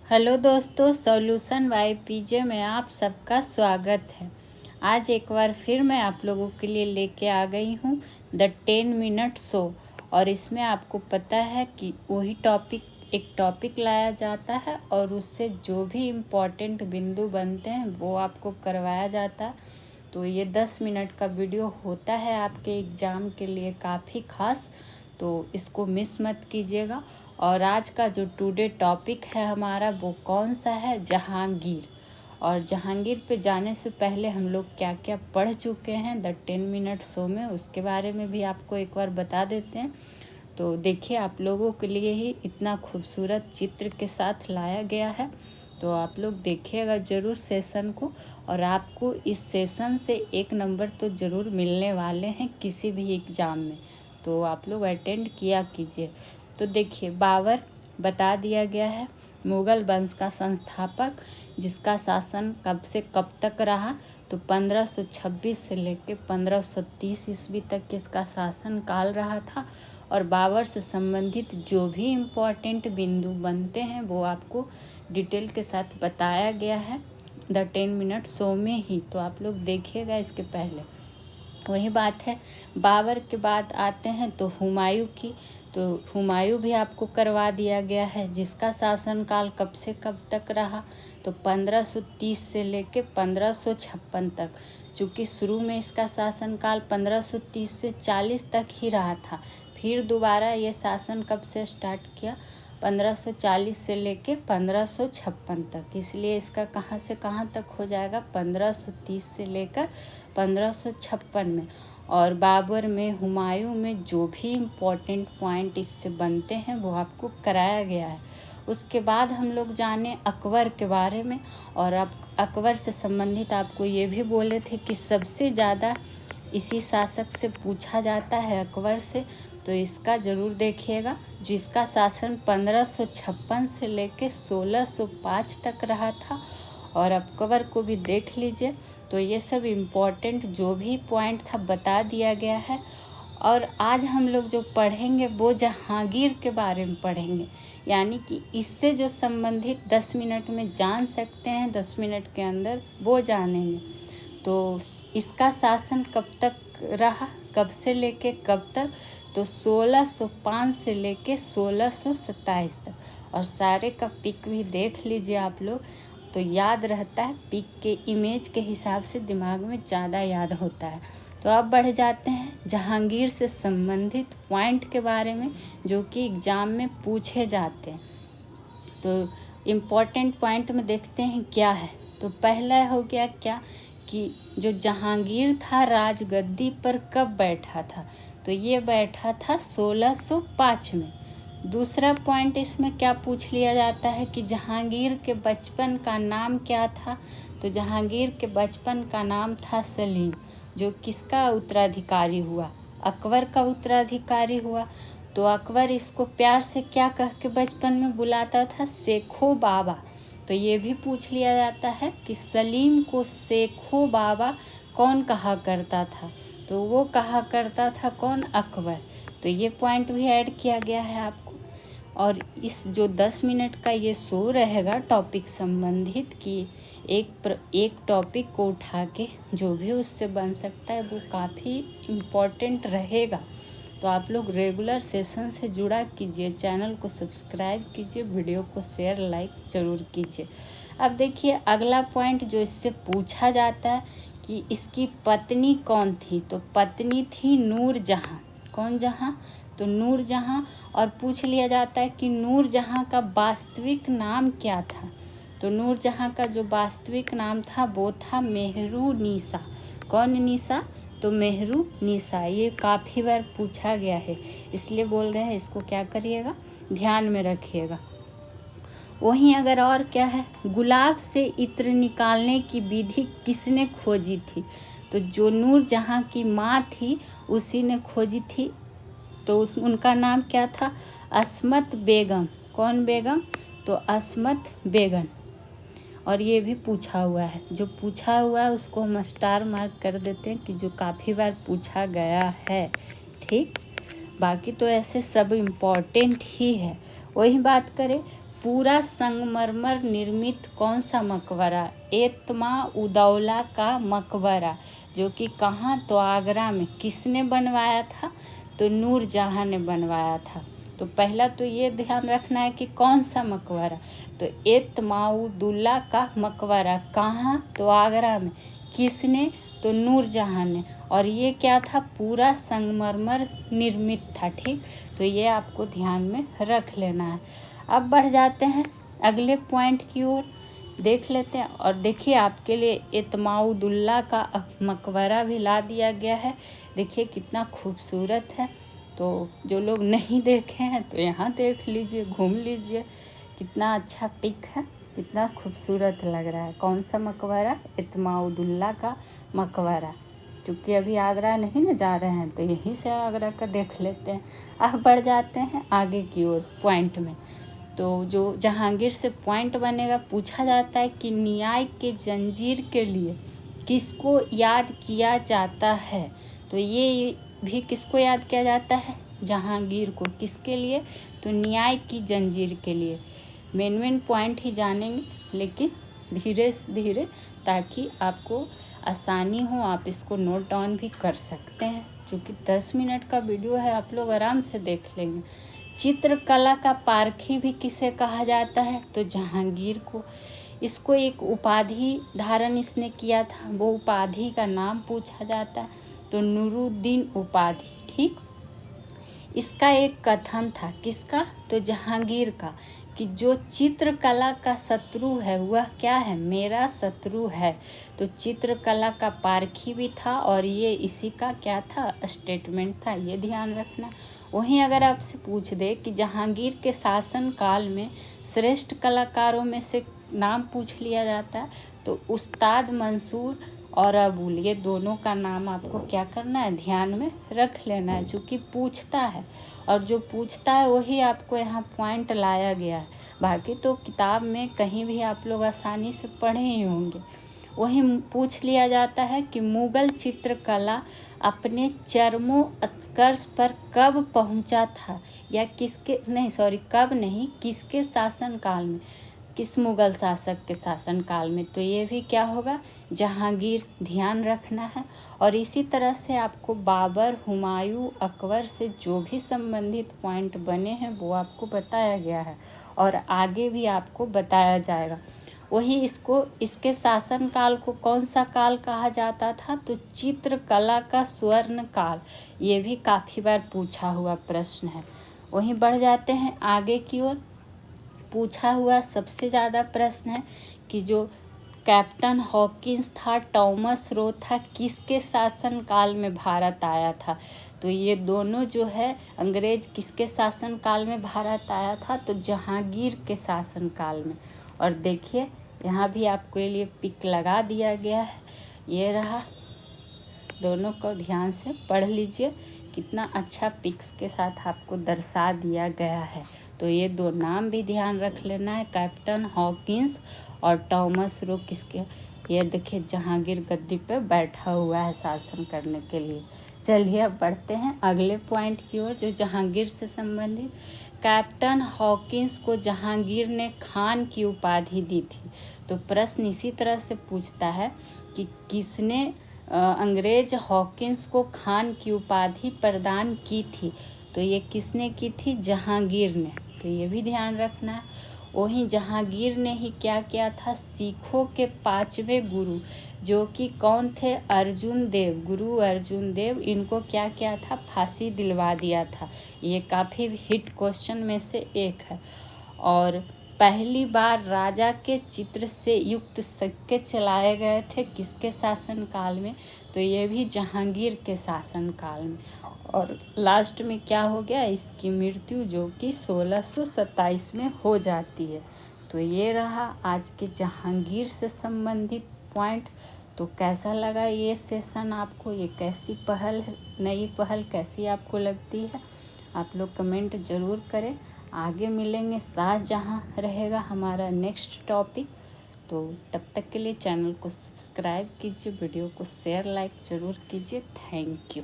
Hello दोस्तों, solution by PJ में आप सबका स्वागत है। आज एक बार फिर मैं आप लोगों के लिए लेके आ गई हूँ द 10 मिनट शो। और इसमें आपको पता है कि वही एक टॉपिक लाया जाता है और उससे जो भी इम्पोर्टेंट बिंदु बनते हैं वो आपको करवाया जाता है। तो ये 10 मिनट का वीडियो होता है आपके एग्ज़ाम के लिए काफ़ी खास, तो इसको मिस मत कीजिएगा। और आज का जो टुडे टॉपिक है हमारा वो कौन सा है? जहांगीर। और जहांगीर पे जाने से पहले हम लोग क्या क्या पढ़ चुके हैं द 10 मिनट शो में, उसके बारे में भी आपको एक बार बता देते हैं। तो देखिए, आप लोगों के लिए ही इतना खूबसूरत चित्र के साथ लाया गया है, तो आप लोग देखिएगा ज़रूर सेशन को। और आपको इस सेशन से 1 नंबर तो ज़रूर मिलने वाले हैं किसी भी एग्ज़ाम में, तो आप लोग अटेंड किया कीजिए। तो देखिए, बाबर बता दिया गया है, मुग़ल वंश का संस्थापक, जिसका शासन कब से कब तक रहा, तो 1526 से लेकर 1530 ईस्वी तक इसका शासन काल रहा था। और बाबर से संबंधित जो भी इम्पोर्टेंट बिंदु बनते हैं वो आपको डिटेल के साथ बताया गया है द 10 मिनट शो में ही, तो आप लोग देखिएगा इसके पहले। वही बात है, बाबर के बाद आते हैं तो हुमायूं की। तो हुमायूं भी आपको करवा दिया गया है, जिसका शासनकाल कब से कब तक रहा, तो 1530 से लेके 1556 तक। चूँकि शुरू में इसका शासनकाल 1530 से 40 तक ही रहा था, फिर दोबारा ये शासन कब से स्टार्ट किया, 1540 से लेके 1556 तक। इसलिए इसका कहाँ से कहाँ तक हो जाएगा, 1530 से लेकर 1556 में। और बाबर में, हुमायूं में जो भी इम्पोर्टेंट पॉइंट इससे बनते हैं वो आपको कराया गया है। उसके बाद हम लोग जाने अकबर के बारे में। और अब अकबर से संबंधित आपको ये भी बोले थे कि सबसे ज़्यादा इसी शासक से पूछा जाता है, अकबर से, तो इसका ज़रूर देखिएगा। जिसका शासन 1556 से लेके 1605 तक रहा था। और अकबर को भी देख लीजिए। तो ये सब इम्पोर्टेंट जो भी पॉइंट था बता दिया गया है। और आज हम लोग जो पढ़ेंगे वो जहांगीर के बारे में पढ़ेंगे, यानी कि इससे जो संबंधित 10 मिनट में जान सकते हैं, 10 मिनट के अंदर वो जानेंगे। तो इसका शासन कब तक रहा, कब से लेके कब तक, तो 1605 से लेके 1627 तक। और सारे का पिक भी देख लीजिए आप लोग, तो याद रहता है, पिक के इमेज के हिसाब से दिमाग में ज़्यादा याद होता है। तो अब बढ़ जाते हैं जहांगीर से संबंधित पॉइंट के बारे में, जो कि एग्ज़ाम में पूछे जाते हैं। तो इम्पोर्टेंट पॉइंट में देखते हैं क्या है। तो पहला हो गया क्या, कि जो जहांगीर था राजगद्दी पर कब बैठा था, तो ये बैठा था 1605 में। दूसरा पॉइंट इसमें क्या पूछ लिया जाता है कि जहांगीर के बचपन का नाम क्या था, तो जहांगीर के बचपन का नाम था सलीम, जो किसका उत्तराधिकारी हुआ, अकबर का उत्तराधिकारी हुआ। तो अकबर इसको प्यार से क्या कह के बचपन में बुलाता था, शेखो बाबा। तो ये भी पूछ लिया जाता है कि सलीम को शेखो बाबा कौन कहा करता था, तो वो कहा करता था कौन, अकबर। तो ये पॉइंट भी ऐड किया गया है आपको। और इस जो 10 मिनट का ये शो रहेगा टॉपिक संबंधित, कि एक टॉपिक को उठा के जो भी उससे बन सकता है वो काफ़ी इम्पोर्टेंट रहेगा। तो आप लोग रेगुलर सेशन से जुड़ा कीजिए, चैनल को सब्सक्राइब कीजिए, वीडियो को शेयर लाइक ज़रूर कीजिए। अब देखिए अगला पॉइंट जो इससे पूछा जाता है कि इसकी पत्नी कौन थी, तो पत्नी थी नूरजहाँ। कौन जहाँ, तो नूरजहाँ। और पूछ लिया जाता है कि नूरजहाँ का वास्तविक नाम क्या था, तो नूरजहाँ का जो वास्तविक नाम था वो था मेहरुन्निसा। कौन निसा, तो मेहरुन्निसा। ये काफ़ी बार पूछा गया है, इसलिए बोल रहे हैं, इसको क्या करिएगा, ध्यान में रखिएगा। वहीं अगर और क्या है, गुलाब से इत्र निकालने की विधि किसने खोजी थी, तो जो नूरजहाँ की माँ थी उसी ने खोजी थी। तो उनका नाम क्या था, अस्मत बेगम। कौन बेगम, तो अस्मत बेगम। और ये भी पूछा हुआ है, जो पूछा हुआ है उसको हम स्टार मार्क कर देते हैं कि जो काफ़ी बार पूछा गया है। ठीक, बाकी तो ऐसे सब इम्पोर्टेंट ही है। वही बात करें पूरा संगमरमर निर्मित कौन सा मकबरा? एतमाउद्दौला का मकबरा, जो कि कहाँ? तो आगरा में। किसने बनवाया था? तो नूरजहाँ ने बनवाया था। तो पहला तो ये ध्यान रखना है कि कौन सा मकबरा, तो एतमाउद्दौला का मकबरा कहाँ? तो आगरा में। किसने? तो नूरजहाँ ने। और ये क्या था? पूरा संगमरमर निर्मित था। ठीक, तो ये आपको ध्यान में रख लेना है। अब बढ़ जाते हैं अगले पॉइंट की ओर, देख लेते हैं। और देखिए आपके लिए एतमाउद्दौला का मकबरा भी ला दिया गया है। देखिए कितना खूबसूरत है। तो जो लोग नहीं देखे हैं तो यहाँ देख लीजिए, घूम लीजिए। कितना अच्छा पिक है, कितना खूबसूरत लग रहा है। कौन सा मकबरा? एतमाउद्दौला का मकबरा। क्योंकि अभी आगरा नहीं ना जा रहे हैं तो यहीं से आगरा का देख लेते हैं। अब बढ़ जाते हैं आगे की ओर पॉइंट में। तो जो जहांगीर से पॉइंट बनेगा, पूछा जाता है कि न्याय के जंजीर के लिए किसको याद किया जाता है? तो ये भी किसको याद किया जाता है? जहांगीर को। किसके लिए? तो न्याय की जंजीर के लिए। मेन पॉइंट ही जानेंगे, लेकिन धीरे धीरे, ताकि आपको आसानी हो, आप इसको नोट डाउन भी कर सकते हैं। चूँकि 10 मिनट का वीडियो है, आप लोग आराम से देख लेंगे। चित्रकला का पारखी भी किसे कहा जाता है? तो जहांगीर को। इसको एक उपाधि धारण इसने किया था, वो उपाधि का नाम पूछा जाता है, तो नूरुद्दीन उपाधि। ठीक, इसका एक कथन था, किसका? तो जहांगीर का, कि जो चित्रकला का शत्रु है वह क्या है? मेरा शत्रु है। तो चित्रकला का पारखी भी था, और ये इसी का क्या था? स्टेटमेंट था। ये ध्यान रखना। वहीं अगर आपसे पूछ दे कि जहांगीर के शासन काल में श्रेष्ठ कलाकारों में से नाम पूछ लिया जाता है, तो उस्ताद मंसूर और अबुल, ये दोनों का नाम आपको क्या करना है? ध्यान में रख लेना है, चूँकि पूछता है। और जो पूछता है वही आपको यहाँ पॉइंट लाया गया है। बाकी तो किताब में कहीं भी आप लोग आसानी से पढ़े ही होंगे। वही पूछ लिया जाता है कि मुगल चित्रकला अपने चरमोत्कर्ष पर कब पहुंचा था? या किसके नहीं, सॉरी, कब नहीं, किसके शासनकाल में? किस मुगल शासक के शासनकाल में? तो ये भी क्या होगा? जहांगीर। ध्यान रखना है। और इसी तरह से आपको बाबर, हुमायूं, अकबर से जो भी संबंधित पॉइंट बने हैं वो आपको बताया गया है, और आगे भी आपको बताया जाएगा। वही इसके शासन काल को कौन सा काल कहा जाता था? तो चित्रकला का स्वर्ण काल। ये भी काफ़ी बार पूछा हुआ प्रश्न है। वहीं बढ़ जाते हैं आगे की ओर। पूछा हुआ सबसे ज़्यादा प्रश्न है कि जो कैप्टन हॉकिंस था, टॉमस रो था, किसके शासन काल में भारत आया था? तो ये दोनों जो है अंग्रेज किसके शासन काल में भारत आया था? तो जहांगीर के शासन काल में। और देखिए यहाँ भी आपके लिए पिक लगा दिया गया है, ये रहा। दोनों को ध्यान से पढ़ लीजिए, कितना अच्छा पिक्स के साथ आपको दर्शा दिया गया है। तो ये दो नाम भी ध्यान रख लेना है, कैप्टन हॉकिंस और टॉमस रो। किसके? ये देखिए जहांगीर गद्दी पे बैठा हुआ है शासन करने के लिए। चलिए अब बढ़ते हैं अगले पॉइंट की ओर, जो जहांगीर से संबंधित। कैप्टन हॉकिंस को जहांगीर ने खान की उपाधि दी थी। तो प्रश्न इसी तरह से पूछता है कि किसने अंग्रेज हॉकिंस को खान की उपाधि प्रदान की थी? तो ये किसने की थी? जहांगीर ने। तो ये भी ध्यान रखना है। वहीं जहांगीर ने ही क्या किया था? सिखों के 5वें गुरु, जो कि कौन थे? अर्जुन देव, गुरु अर्जुन देव, इनको क्या किया था? फांसी दिलवा दिया था। ये काफ़ी हिट क्वेश्चन में से एक है। और पहली बार राजा के चित्र से युक्त सिक्के चलाए गए थे किसके शासन काल में? तो ये भी जहांगीर के शासन काल में। और लास्ट में क्या हो गया? इसकी मृत्यु, जो कि 1627 में हो जाती है। तो ये रहा आज के जहांगीर से संबंधित पॉइंट। तो कैसा लगा ये सेशन आपको? ये कैसी पहल है, नई पहल कैसी आपको लगती है? आप लोग कमेंट ज़रूर करें। आगे मिलेंगे, शाहजहाँ रहेगा हमारा नेक्स्ट टॉपिक। तो तब तक के लिए चैनल को सब्सक्राइब कीजिए, वीडियो को शेयर लाइक ज़रूर कीजिए। Thank you.